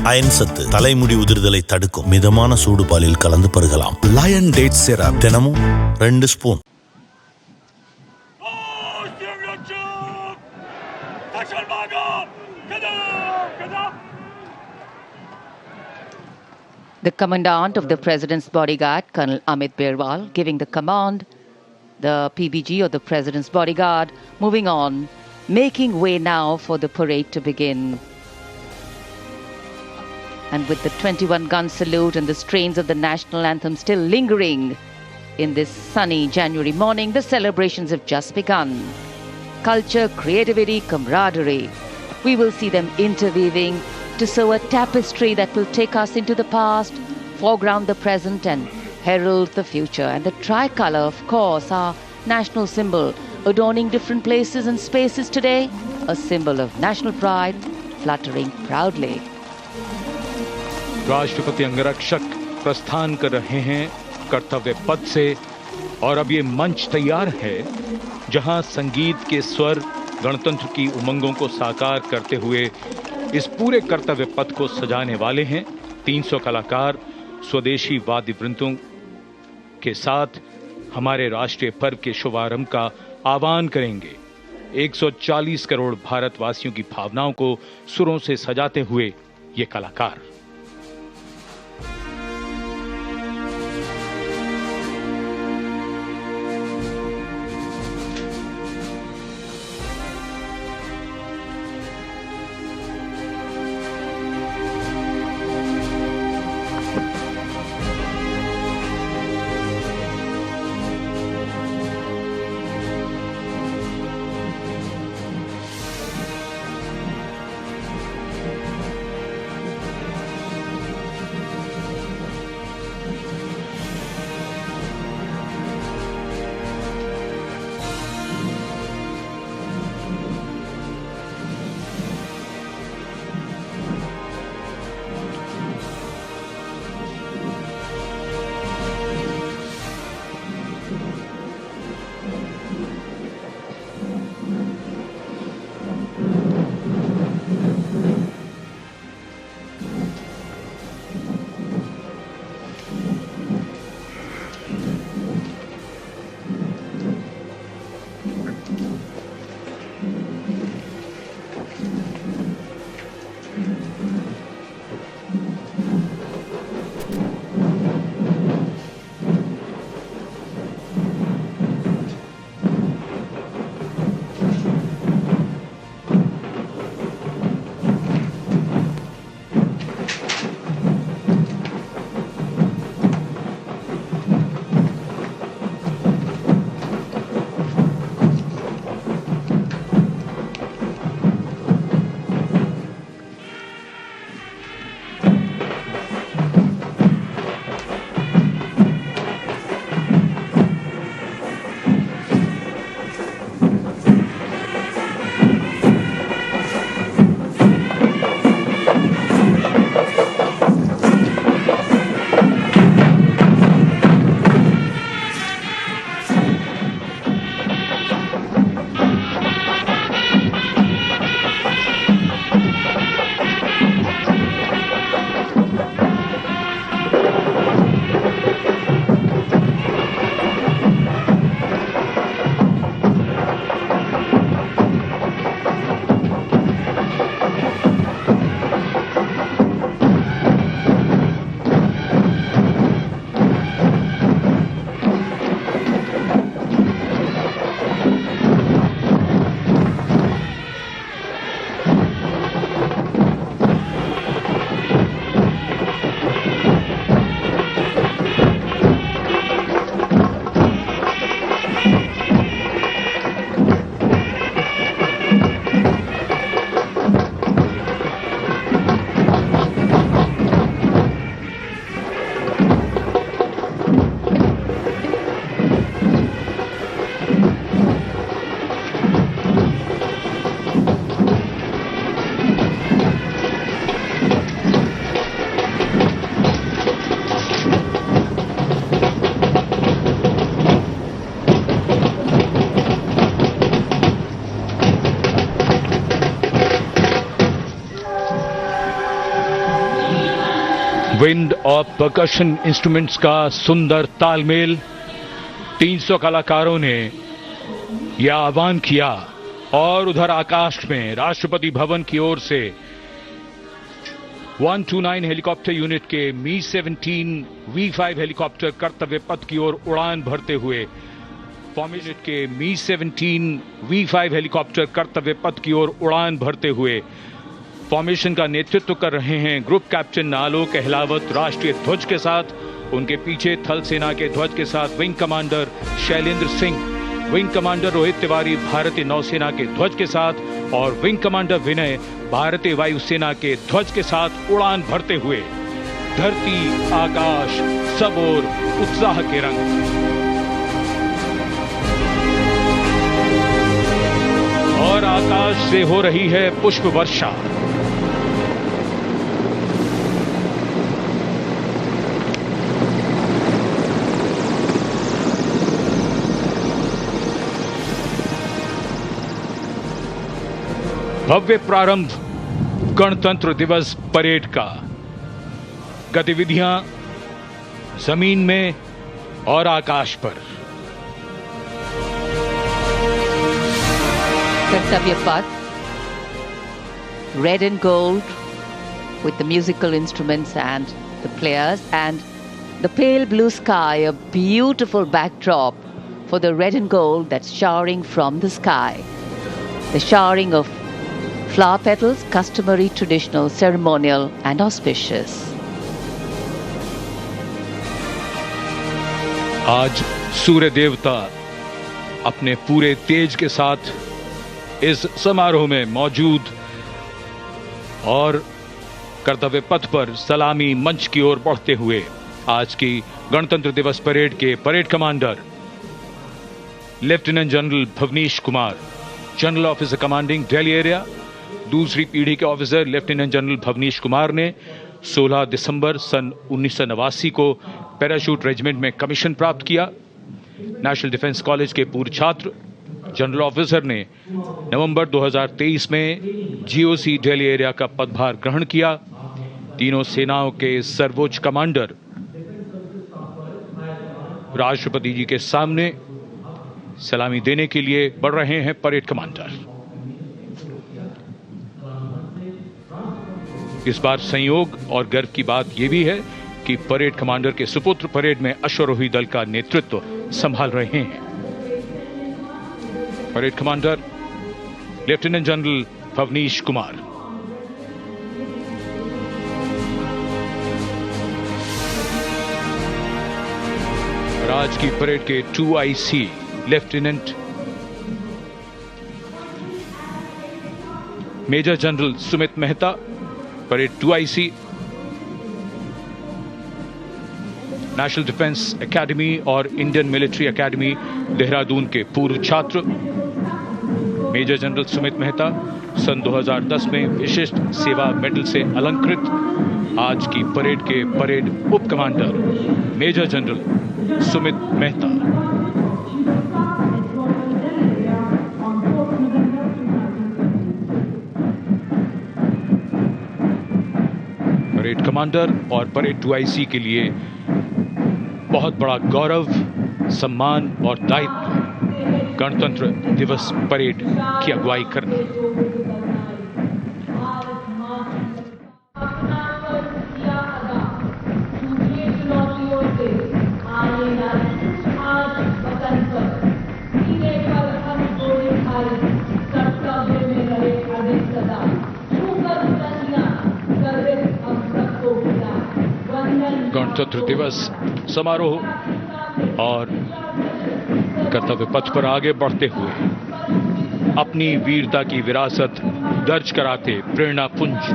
Iron சத்து தலைமுடி உதிர்தலை தடுக்கும். மிதமான சூடு பாலில் கலந்து பருகலாம். லயன் டேட் சிரப் தினமும் 2 spoon. The commandant of the President's bodyguard, Colonel Amit Berwal, giving the command, the PBG or the President's bodyguard, moving on, making way now for the parade to begin. And with the 21-gun salute and the strains of the national anthem still lingering in this sunny January morning, the celebrations have just begun. Culture, creativity, camaraderie. We will see them interweaving to sew a tapestry that will take us into the past, foreground the present and herald the future. And the tricolour, of course, our national symbol, adorning different places and spaces today, a symbol of national pride, fluttering proudly. राष्ट्रपति अंगरक्षक प्रस्थान कर रहे हैं कर्तव्य पथ से और अब ये मंच तैयार है जहां संगीत के स्वर गणतंत्र की उमंगों को साकार करते हुए इस पूरे कर्तव्य पथ को सजाने वाले हैं। 300 कलाकार स्वदेशी वाद्य वृंदों के साथ हमारे राष्ट्रीय पर्व के शुभारंभ का आह्वान करेंगे। 140 करोड़ भारतवासियों की भावनाओं को सुरों से सजाते हुए ये कलाकार। विंड और परकशन इंस्ट्रूमेंट्स का सुंदर तालमेल, 300 कलाकारों ने यह आह्वान किया और उधर आकाश में राष्ट्रपति भवन की ओर से 129 हेलीकॉप्टर यूनिट के मी-17 V5 हेलीकॉप्टर कर्तव्य पथ की ओर उड़ान भरते हुए फॉर्मेशन के मी-17 V5 हेलीकॉप्टर कर्तव्य पथ की ओर उड़ान भरते हुए फॉर्मेशन का नेतृत्व कर रहे हैं ग्रुप कैप्टन आलोक अहलावत राष्ट्रीय ध्वज के साथ। उनके पीछे थल सेना के ध्वज के साथ wing commander Shailendra Singh, wing commander Rohit Tiwari भारतीय नौसेना के ध्वज के साथ और विंग कमांडर विनय भारतीय वायुसेना के ध्वज के साथ उड़ान भरते हुए धरती आकाश सब ओर उत्साह के रंग। और आकाश से हो रही है पुष्प वर्षा। भव्य प्रारंभ गणतंत्र दिवस परेड का। गतिविधियां जमीन में और आकाश पर। Kartavya Path, red and gold with the musical instruments and the players, and the pale blue sky, a beautiful backdrop for the red and gold that's showering from the sky. The showering of flower petals, customary, traditional, ceremonial and auspicious. आज सूर्य देवता अपने पूरे तेज के साथ इस समारोह में मौजूद और कर्तव्य पथ पर सलामी मंच की ओर बढ़ते हुए आज की गणतंत्र दिवस परेड के parade commander lieutenant general Bhavnish Kumar, general officer commanding Delhi area, दूसरी पीढ़ी के officer lieutenant general Bhavnish Kumar ने 16 दिसंबर सन 1989 को पैराशूट रेजिमेंट में कमीशन प्राप्त किया। नेशनल डिफेंस कॉलेज के पूर्व छात्र जनरल ऑफिसर ने नवंबर 2023 में जीओसी दिल्ली एरिया का पदभार ग्रहण किया। तीनों सेनाओं के सर्वोच्च कमांडर राष्ट्रपति जी के सामने सलामी देने के लिए बढ़ रहे हैं परेड कमांडर। इस बार संयोग और गर्व की बात यह भी है कि परेड कमांडर के सुपुत्र परेड में अश्वारोही दल का नेतृत्व संभाल रहे हैं। Parade commander lieutenant general Bhavnish Kumar. आज की परेड के 2IC lieutenant major general Sumit Mehta, parade 2IC National Defence Academy और इंडियन मिलिट्री एकेडमी देहरादून के पूर्व छात्र मेजर जनरल सुमित मेहता सन 2010 में विशिष्ट सेवा मेडल से अलंकृत। आज की परेड के परेड उप commander major general Sumit Mehta. Parade commander और परेड 2IC के लिए बहुत बड़ा गौरव, सम्मान और दायित्व गणतंत्र दिवस परेड की अगुवाई करना। गणतंत्र दिवस समारोह और कर्तव्य पथ पर आगे बढ़ते हुए अपनी वीरता की विरासत दर्ज कराते प्रेरणा पुंज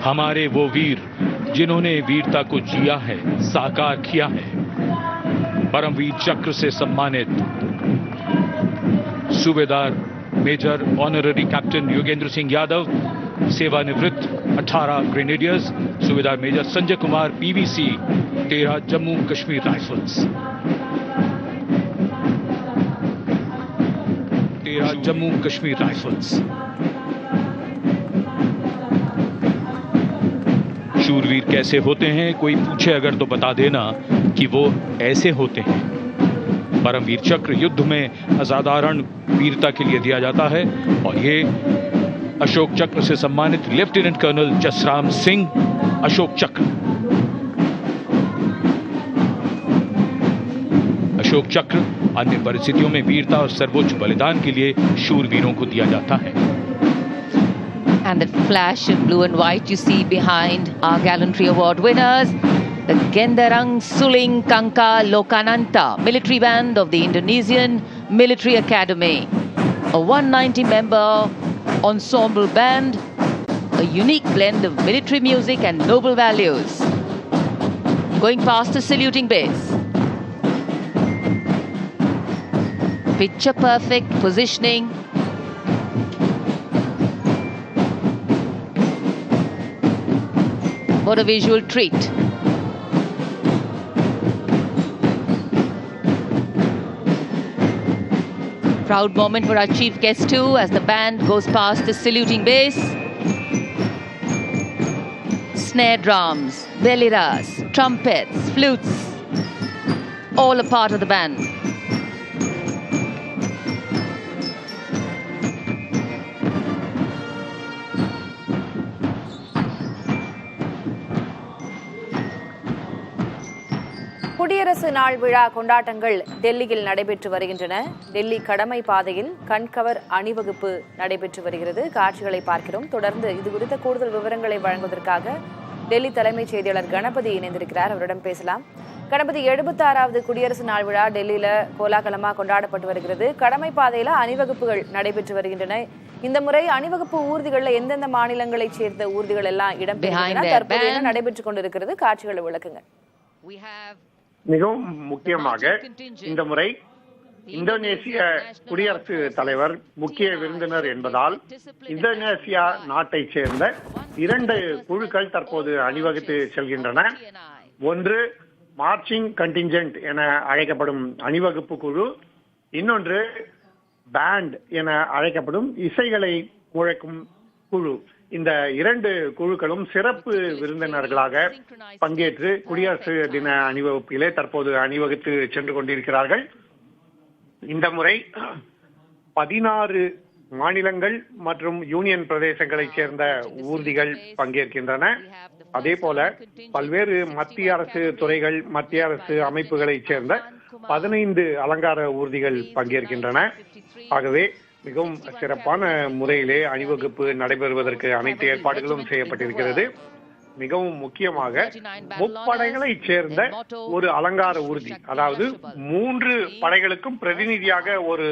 हमारे वो वीर जिन्होंने वीरता को जिया है, साकार किया है। परमवीर चक्र से सम्मानित सूबेदार major honorary captain Yogendra Singh Yadav, सेवानिवृत्त 18 ग्रेनेडियर्स, सूबेदार major Sanjay Kumar PVC 13 Jammu Kashmir Rifles, 13 Jammu Kashmir Rifles, शूरवीर कैसे होते हैं, कोई पूछे अगर तो बता देना कि वो ऐसे होते हैं। परमवीर चक्र युद्ध में असाधारण वीरता के लिए दिया जाता है और ये अशोक चक्र से सम्मानित लेफ्टिनेंट कर्नल जसराम सिंह अशोक चक्र। अशोक चक्र अन्य परिस्थितियों में वीरता और सर्वोच्च बलिदान के लिए शूरवीरों को दिया जाता है। And that flash in blue and white you see behind our gallantry award winners, the Gendarang Suling Kangka Lokananta military band of the Indonesian Military Academy, a 190-member ensemble band, a unique blend of military music and noble values. Going past the saluting base. Picture perfect positioning. What a visual treat. Proud moment for our chief guest too as the band goes past the saluting base. Snare drums, beliras, trumpets, flutes, all a part of the band. குடியரசு நாள் விழா கொண்டாட்டங்கள் டெல்லியில் நடைபெற்று வருகின்றன. டெல்லி கடமை பாதையில் கண்கவர் அணிவகுப்பு நடைபெற்று வருகிறது. காட்சிகளை பார்க்கிறோம். தொடர்ந்து இது குறித்த கூடுதல் விவரங்களை வழங்குவதற்காக டெல்லி தலைமைச் செய்தியாளர் கணபதி இணைந்திருக்கிறார். அவரிடம் பேசலாம். கணபதி, 76வது குடியரசு நாள் விழா டெல்லியில கோலாகலமாக கொண்டாடப்பட்டு வருகிறது. கடமை பாதையில அணிவகுப்புகள் நடைபெற்று வருகின்றன. இந்த முறை அணிவகுப்பு ஊர்திகள்ல எந்தெந்த மாநிலங்களைச் சேர்ந்த ஊர்திகள் எல்லாம் இடம்பெறுகின்றன, தற்போது என்ன நடைபெற்றுக் கொண்டிருக்கிறது, காட்சிகளை விளக்குங்க. மிகவும் முக்கியமாக இந்த முறை இந்தோனேசிய குடியரசு தலைவர் முக்கிய விருந்தினர் என்பதால் இந்தோனேசியா நாட்டைச் சேர்ந்த 2 குழுக்கள் தற்போது அணிவகுத்து செல்கின்றன. ஒன்று மார்ச்சிங் கண்டின்ஜென்ட் என அழைக்கப்படும் அணிவகுப்பு குழு, இன்னொன்று பேண்ட் என அழைக்கப்படும் இசைகளை முழக்கும் குழு. இந்த 2 குழுக்களும் சிறப்பு விருந்தினர்களாக பங்கேற்று குடியரசு தின அணிவகுப்பிலே தற்போது அணிவகுத்து சென்று கொண்டிருக்கிறார்கள். இந்த முறை 16 மாநிலங்கள் மற்றும் யூனியன் பிரதேசங்களைச் சேர்ந்த ஊர்திகள் பங்கேற்கின்றன. அதே போல பல்வேறு மத்திய அரசு துறைகள், மத்திய அரசு அமைப்புகளைச் சேர்ந்த 15 அலங்கார ஊர்திகள் பங்கேற்கின்றன. ஆகவே மிகவும் சிறப்பான முறையிலே அணிவகுப்பு நடைபெறுவதற்கு அனைத்து ஏற்பாடுகளும் செய்யப்பட்டிருக்கிறது. மிகவும் முக்கியமாக முப்படைகளைச் சேர்ந்த ஒரு அலங்கார ஊர்தி, அதாவது 3 படைகளுக்கும் பிரதிநிதியாக ஒரு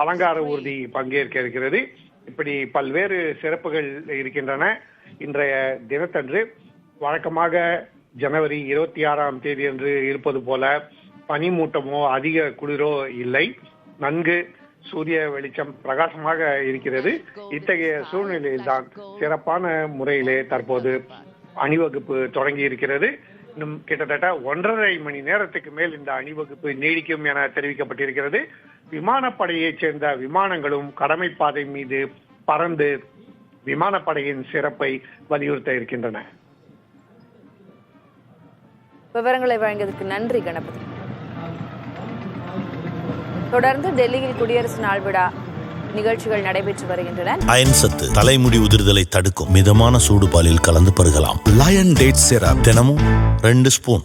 அலங்கார ஊர்தி பங்கேற்க இருக்கிறது. இப்படி பல்வேறு சிறப்புகள் இருக்கின்றன. இன்றைய தினத்தன்று வழக்கமாக ஜனவரி 26ஆம் தேதி அன்று இருப்பது போல பனிமூட்டமோ அதிக குளிரோ இல்லை. நன்கு சூரிய வெளிச்சம் பிரகாசமாக இருக்கிறது. இத்தகைய சூழ்நிலையில்தான் சிறப்பான முறையிலே தற்போது அணிவகுப்பு தொடங்கி இருக்கிறது. இன்னும் கிட்டத்தட்ட 1.5 மணி நேரத்துக்கு மேல் இந்த அணிவகுப்பு நீடிக்கும் என தெரிவிக்கப்பட்டிருக்கிறது. விமானப்படையைச் சேர்ந்த விமானங்களும் கடமைப்பாதை மீது பறந்து விமானப்படையின் சிறப்பை வலியுறுத்த இருக்கின்றன. விவரங்களை வழங்கியதற்கு நன்றி கணபதி. தொடர்ந்து டெல்லியில் குடியரசு நாள் விழா நிகழ்ச்சிகள் நடைபெற்று வருகின்றன. அயன் சத்து தலைமுடி உதிர்தலை தடுக்கும். மிதமான சூடு பாலில் கலந்து பருகலாம். லயன் டேட் சிரப் தினமும் 2 ஸ்பூன்.